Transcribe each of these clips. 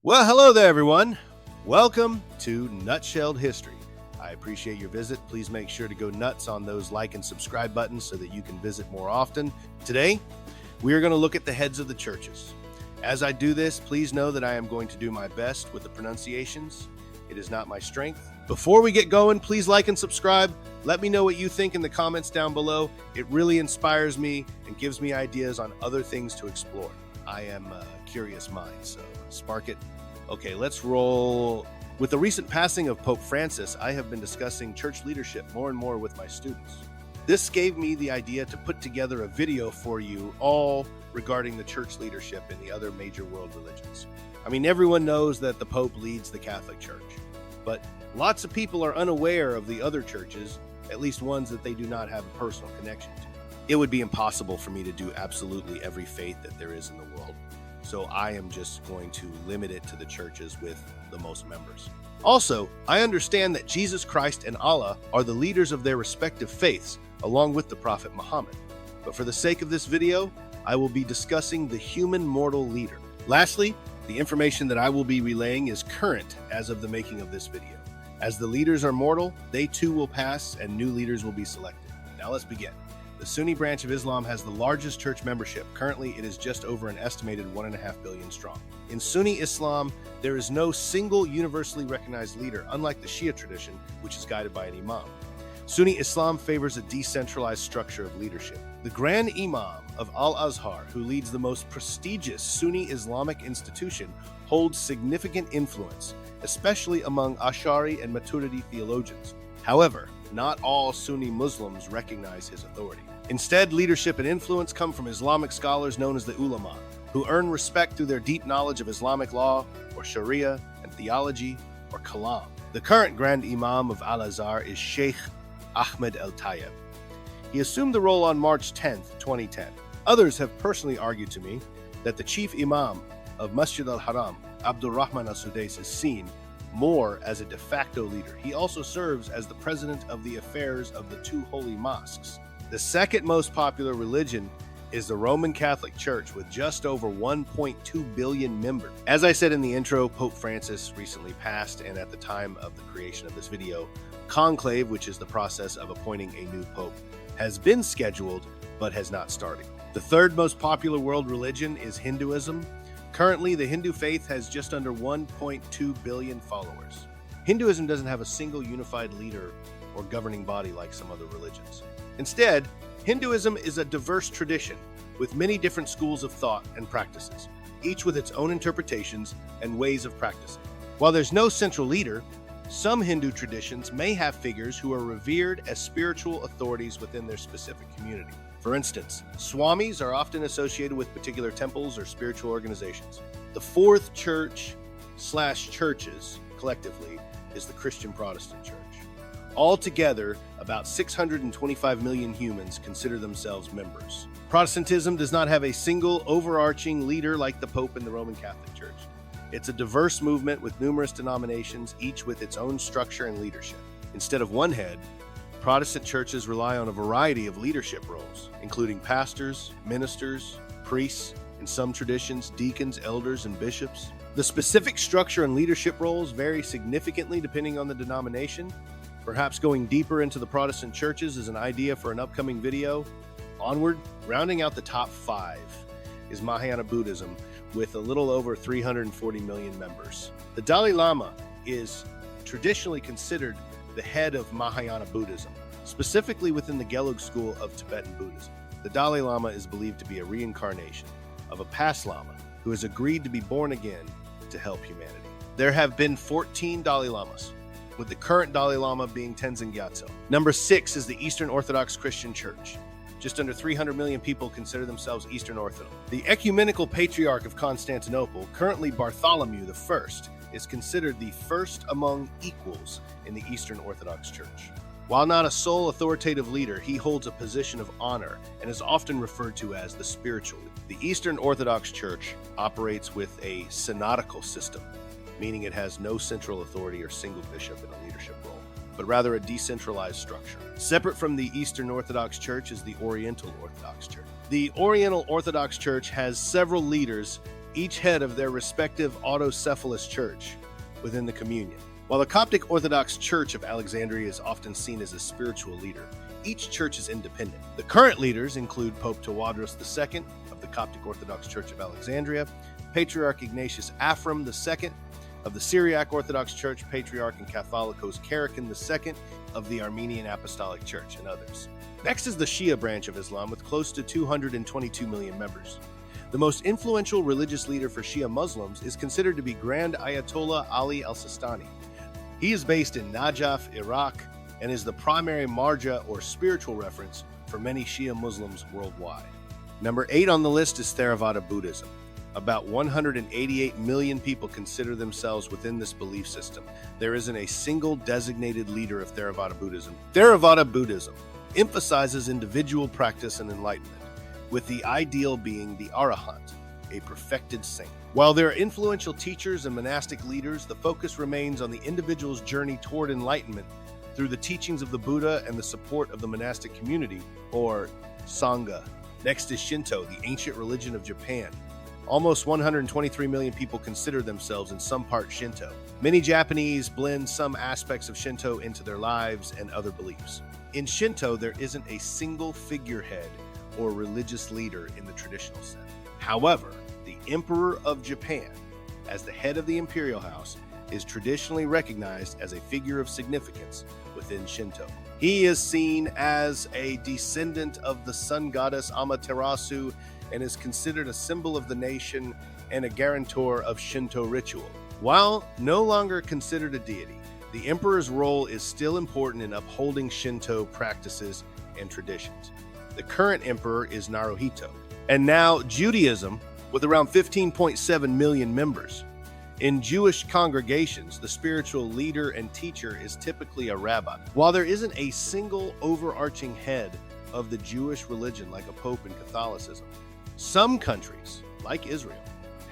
Well, hello there, everyone. Welcome to Nutshelled History. I appreciate your visit. Please make sure to go nuts on those like and subscribe buttons so that you can visit more often. Today, we are going to look at the heads of the churches. As I do this, please know that I am going to do my best with the pronunciations. It is not my strength. Before we get going, please like and subscribe. Let me know what you think in the comments down below. It really inspires me and gives me ideas on other things to explore. I am a curious mind, so spark it. Okay, let's roll. With the recent passing of Pope Francis, I have been discussing church leadership more and more with my students. This gave me the idea to put together a video for you all regarding the church leadership in the other major world religions. I mean, everyone knows that the Pope leads the Catholic Church, but lots of people are unaware of the other churches, at least ones that they do not have a personal connection to. It would be impossible for me to do absolutely every faith that there is in the world. So I am just going to limit it to the churches with the most members. Also, I understand that Jesus Christ and Allah are the leaders of their respective faiths, along with the Prophet Muhammad. But for the sake of this video, I will be discussing the human mortal leader. Lastly, the information that I will be relaying is current as of the making of this video. As the leaders are mortal, they too will pass and new leaders will be selected. Now let's begin. The Sunni branch of Islam has the largest church membership. Currently, it is just over an estimated 1.5 billion strong. In Sunni Islam, there is no single universally recognized leader, unlike the Shia tradition, which is guided by an imam. Sunni Islam favors a decentralized structure of leadership. The Grand Imam of Al-Azhar, who leads the most prestigious Sunni Islamic institution, holds significant influence, especially among Ash'ari and Maturidi theologians. However, not all Sunni Muslims recognize his authority. Instead, leadership and influence come from Islamic scholars known as the ulama, who earn respect through their deep knowledge of Islamic law, or Sharia, and theology, or Kalam. The current Grand Imam of Al-Azhar is Sheikh Ahmed El-Tayeb. He assumed the role on March 10, 2010. Others have personally argued to me that the chief imam of Masjid al-Haram, Abdul Rahman al-Sudais, is seen more as a de facto leader. He also serves as the president of the affairs of the two holy mosques. The second most popular religion is the Roman Catholic Church, with just over 1.2 billion members. As I said in the intro, Pope Francis recently passed, and at the time of the creation of this video, conclave, which is the process of appointing a new pope, has been scheduled but has not started. The third most popular world religion is Hinduism. Currently, the Hindu faith has just under 1.2 billion followers. Hinduism doesn't have a single unified leader or governing body like some other religions. Instead, Hinduism is a diverse tradition with many different schools of thought and practices, each with its own interpretations and ways of practicing. While there's no central leader, some Hindu traditions may have figures who are revered as spiritual authorities within their specific community. For instance, swamis are often associated with particular temples or spiritual organizations. The fourth church/churches, collectively, is the Christian Protestant Church. Altogether, about 625 million humans consider themselves members. Protestantism does not have a single overarching leader like the Pope in the Roman Catholic Church. It's a diverse movement with numerous denominations, each with its own structure and leadership. Instead of one head, Protestant churches rely on a variety of leadership roles, including pastors, ministers, priests, in some traditions, deacons, elders, and bishops. The specific structure and leadership roles vary significantly depending on the denomination. Perhaps going deeper into the Protestant churches is an idea for an upcoming video. Onward, rounding out the top 5 is Mahayana Buddhism, with a little over 340 million members. The Dalai Lama is traditionally considered the head of Mahayana Buddhism, specifically within the Gelug school of Tibetan Buddhism. The Dalai Lama is believed to be a reincarnation of a past Lama who has agreed to be born again to help humanity. There have been 14 Dalai Lamas, with the current Dalai Lama being Tenzin Gyatso. Number 6 is the Eastern Orthodox Christian Church. Just under 300 million people consider themselves Eastern Orthodox. The Ecumenical Patriarch of Constantinople, currently Bartholomew I, is considered the first among equals in the Eastern Orthodox Church. While not a sole authoritative leader, he holds a position of honor and is often referred to as the spiritual leader. The Eastern Orthodox Church operates with a synodical system, meaning it has no central authority or single bishop in a leadership role, but rather a decentralized structure. Separate from the Eastern Orthodox Church is the Oriental Orthodox Church. The Oriental Orthodox Church has several leaders each head of their respective autocephalous church within the communion. While the Coptic Orthodox Church of Alexandria is often seen as a spiritual leader, each church is independent. The current leaders include Pope Tawadros II of the Coptic Orthodox Church of Alexandria, Patriarch Ignatius Afram II of the Syriac Orthodox Church, Patriarch and Catholicos Karakin II of the Armenian Apostolic Church, and others. Next is the Shia branch of Islam with close to 222 million members. The most influential religious leader for Shia Muslims is considered to be Grand Ayatollah Ali al-Sistani. He is based in Najaf, Iraq, and is the primary marja or spiritual reference for many Shia Muslims worldwide. Number 8 on the list is Theravada Buddhism. About 188 million people consider themselves within this belief system. There isn't a single designated leader of Theravada Buddhism. Theravada Buddhism emphasizes individual practice and enlightenment, with the ideal being the Arahant, a perfected saint. While there are influential teachers and monastic leaders, the focus remains on the individual's journey toward enlightenment through the teachings of the Buddha and the support of the monastic community, or Sangha. Next is Shinto, the ancient religion of Japan. Almost 123 million people consider themselves in some part Shinto. Many Japanese blend some aspects of Shinto into their lives and other beliefs. In Shinto, there isn't a single figurehead or religious leader in the traditional sense. However, the Emperor of Japan, as the head of the imperial house, is traditionally recognized as a figure of significance within Shinto. He is seen as a descendant of the sun goddess Amaterasu and is considered a symbol of the nation and a guarantor of Shinto ritual. While no longer considered a deity, the emperor's role is still important in upholding Shinto practices and traditions. The current emperor is Naruhito. And now Judaism, with around 15.7 million members. In Jewish congregations, the spiritual leader and teacher is typically a rabbi. While there isn't a single overarching head of the Jewish religion like a pope in Catholicism, some countries, like Israel,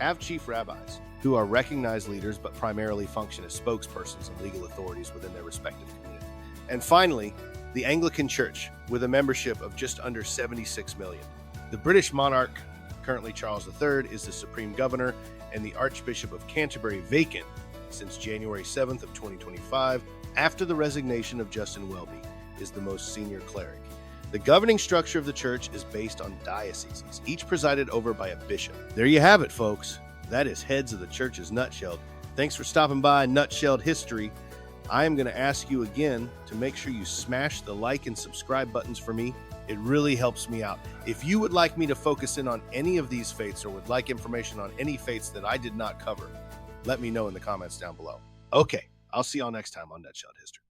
have chief rabbis who are recognized leaders but primarily function as spokespersons and legal authorities within their respective community. And finally, the Anglican Church, with a membership of just under 76 million. The British monarch, currently Charles III, is the supreme governor, and the Archbishop of Canterbury vacant since January 7th of 2025, after the resignation of Justin Welby, is the most senior cleric. The governing structure of the church is based on dioceses, each presided over by a bishop. There you have it, folks. That is Heads of the Church's Nutshelled. Thanks for stopping by Nutshelled History. I am going to ask you again to make sure you smash the like and subscribe buttons for me. It really helps me out. If you would like me to focus in on any of these faiths or would like information on any faiths that I did not cover, let me know in the comments down below. Okay, I'll see y'all next time on Nutshelled History.